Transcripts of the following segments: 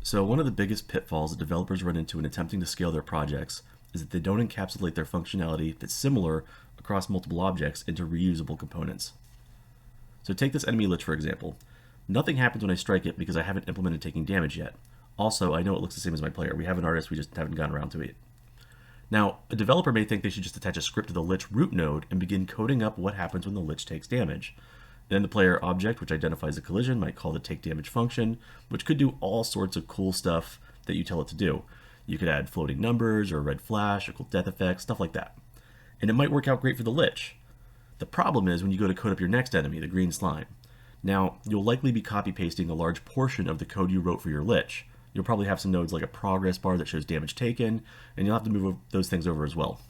So one of the biggest pitfalls that developers run into in attempting to scale their projects is that they don't encapsulate their functionality that's similar across multiple objects into reusable components. So take this enemy lich for example. Nothing happens when I strike it because I haven't implemented taking damage yet. Also, I know it looks the same as my player. We have an artist, we just haven't gotten around to it. Now, a developer may think they should just attach a script to the lich root node and begin coding up what happens when the lich takes damage. Then the player object, which identifies a collision, might call the take damage function, which could do all sorts of cool stuff that you tell it to do. You could add floating numbers or a red flash or cool death effects, stuff like that. And it might work out great for the lich. The problem is when you go to code up your next enemy, the green slime. Now, you'll likely be copy pasting a large portion of the code you wrote for your lich. You'll probably have some nodes like a progress bar that shows damage taken, and you'll have to move those things over as well.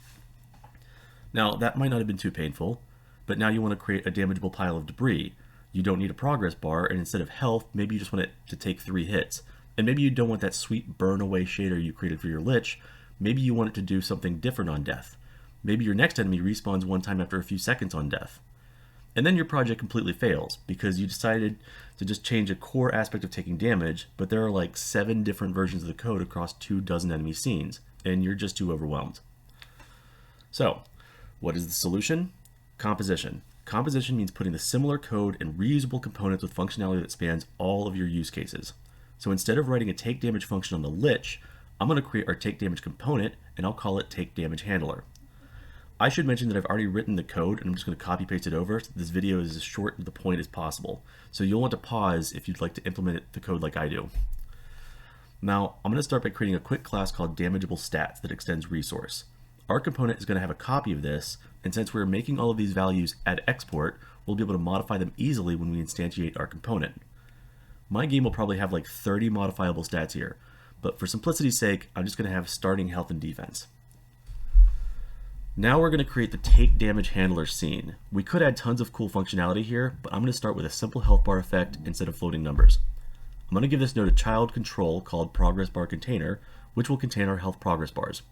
Now, that might not have been too painful, but now you want to create a damageable pile of debris. You don't need a progress bar, and instead of health, maybe you just want it to take 3 hits. And maybe you don't want that sweet burn away shader you created for your lich. Maybe you want it to do something different on death. Maybe your next enemy respawns one time after a few seconds on death. And then your project completely fails because you decided to just change a core aspect of taking damage, but there are like 7 different versions of the code across 24 enemy scenes, and you're just too overwhelmed. So, what is the solution? Composition. Composition means putting the similar code and reusable components with functionality that spans all of your use cases. So instead of writing a take damage function on the lich, I'm going to create our take damage component and I'll call it take damage handler. I should mention that I've already written the code and I'm just going to copy paste it over. So this video is as short to the point as possible. So you'll want to pause if you'd like to implement the code like I do. Now I'm going to start by creating a quick class called damageable stats that extends resource. Our component is going to have a copy of this, and since we're making all of these values at export, we'll be able to modify them easily when we instantiate our component. My game will probably have like 30 modifiable stats here, but for simplicity's sake, I'm just going to have starting health and defense. Now we're going to create the take damage handler scene. We could add tons of cool functionality here, but I'm going to start with a simple health bar effect instead of floating numbers. I'm going to give this node a child control called progress bar container, which will contain our health progress bars.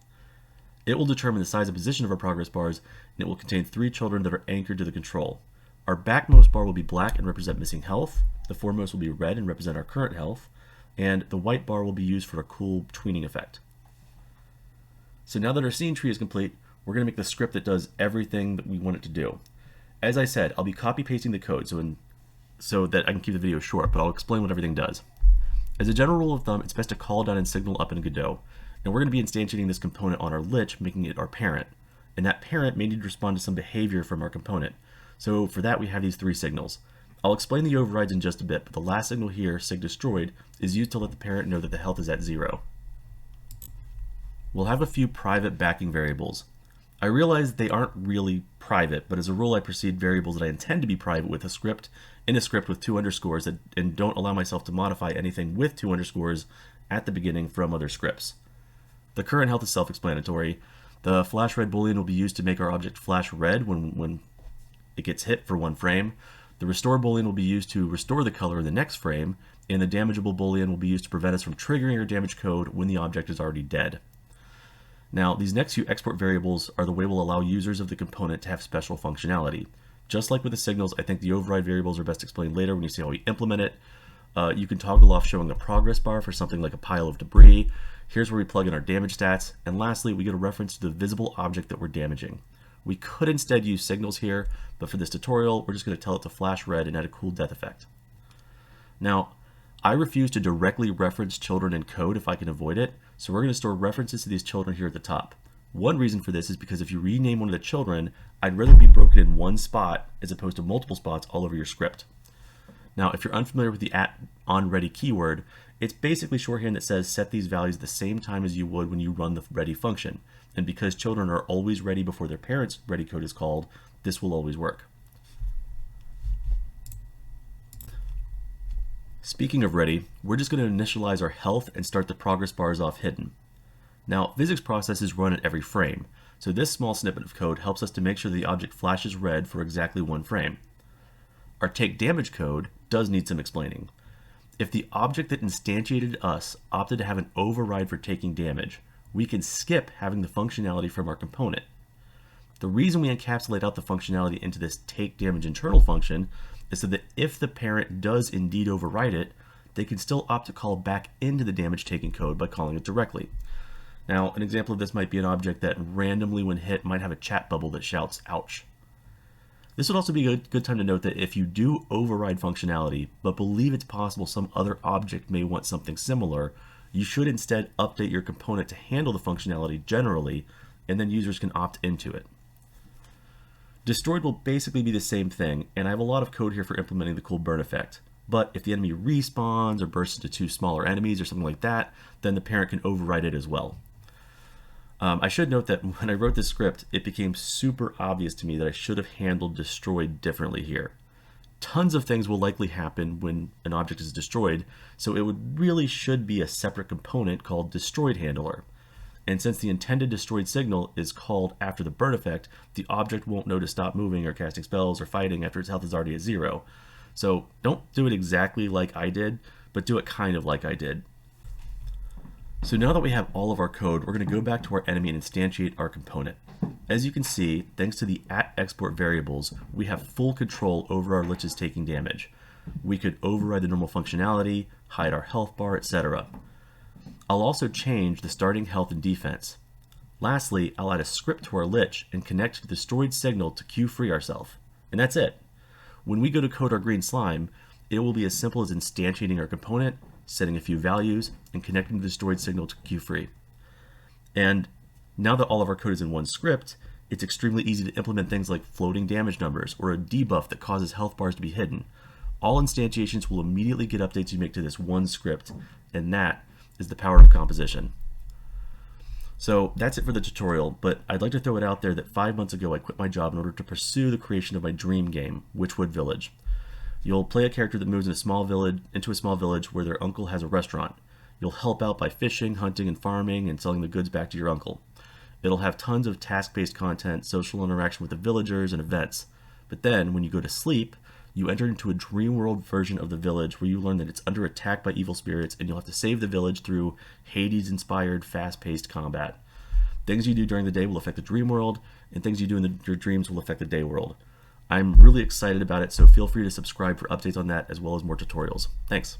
It will determine the size and position of our progress bars, and it will contain 3 children that are anchored to the control. Our backmost bar will be black and represent missing health, the foremost will be red and represent our current health, and the white bar will be used for a cool tweening effect. So now that our scene tree is complete, we're going to make the script that does everything that we want it to do. As I said, I'll be copy pasting the code so that I can keep the video short, but I'll explain what everything does. As a general rule of thumb, it's best to call down and signal up in Godot. And we're going to be instantiating this component on our lich, making it our parent. And that parent may need to respond to some behavior from our component. So for that, we have these 3 signals. I'll explain the overrides in just a bit, but the last signal here, sig destroyed, is used to let the parent know that the health is at 0. We'll have a few private backing variables. I realize they aren't really private, but as a rule I precede variables that I intend to be private with a script with 2 underscores and don't allow myself to modify anything with 2 underscores at the beginning from other scripts. The current health is self-explanatory. The flash red boolean will be used to make our object flash red when it gets hit for 1 frame. The restore boolean will be used to restore the color in the next frame, and the damageable boolean will be used to prevent us from triggering our damage code when the object is already dead. Now, these next few export variables are the way we'll allow users of the component to have special functionality. Just like with the signals, I think the override variables are best explained later when you see how we implement it. You can toggle off showing a progress bar for something like a pile of debris. Here's where we plug in our damage stats, and lastly, we get a reference to the visible object that we're damaging. We could instead use signals here, but for this tutorial, we're just going to tell it to flash red and add a cool death effect. Now, I refuse to directly reference children in code if I can avoid it, so we're going to store references to these children here at the top. One reason for this is because if you rename one of the children, I'd rather be broken in one spot as opposed to multiple spots all over your script. Now, if you're unfamiliar with the @onReady keyword, it's basically shorthand that says set these values at the same time as you would when you run the ready function. And because children are always ready before their parents' ready code is called, this will always work. Speaking of ready, we're just going to initialize our health and start the progress bars off hidden. Now, physics processes run at every frame, so this small snippet of code helps us to make sure the object flashes red for exactly 1 frame. Our take damage code does need some explaining. If the object that instantiated us opted to have an override for taking damage, we can skip having the functionality from our component. The reason we encapsulate out the functionality into this take damage internal function is so that if the parent does indeed override it, they can still opt to call back into the damage taking code by calling it directly. Now, an example of this might be an object that randomly when hit might have a chat bubble that shouts, ouch. This would also be a good time to note that if you do override functionality, but believe it's possible some other object may want something similar, you should instead update your component to handle the functionality generally, and then users can opt into it. Destroyed will basically be the same thing, and I have a lot of code here for implementing the cool burn effect. But if the enemy respawns or bursts into two smaller enemies or something like that, then the parent can override it as well. I should note that when I wrote this script, it became super obvious to me that I should have handled destroyed differently here. Tons of things will likely happen when an object is destroyed, so it really should be a separate component called destroyed handler. And since the intended destroyed signal is called after the burn effect, the object won't know to stop moving or casting spells or fighting after its health is already at 0. So don't do it exactly like I did, but do it kind of like I did. So now that we have all of our code, we're going to go back to our enemy and instantiate our component. As you can see, thanks to the @export variables, we have full control over our liches taking damage. We could override the normal functionality, hide our health bar, etc. I'll also change the starting health and defense. Lastly, I'll add a script to our lich and connect to the destroyed signal to queue free ourselves. And that's it. When we go to code our green slime, it will be as simple as instantiating our component, setting a few values, and connecting the destroyed signal to queue free. And now that all of our code is in one script, it's extremely easy to implement things like floating damage numbers or a debuff that causes health bars to be hidden. All instantiations will immediately get updates you make to this one script, and that is the power of composition. So that's it for the tutorial, but I'd like to throw it out there that 5 months ago I quit my job in order to pursue the creation of my dream game, Witchwood Village. You'll play a character that moves into a small village where their uncle has a restaurant. You'll help out by fishing, hunting, and farming, and selling the goods back to your uncle. It'll have tons of task-based content, social interaction with the villagers, and events. But then, when you go to sleep, you enter into a dream world version of the village where you learn that it's under attack by evil spirits, and you'll have to save the village through Hades-inspired, fast-paced combat. Things you do during the day will affect the dream world, and things you do in your dreams will affect the day world. I'm really excited about it, so feel free to subscribe for updates on that as well as more tutorials. Thanks.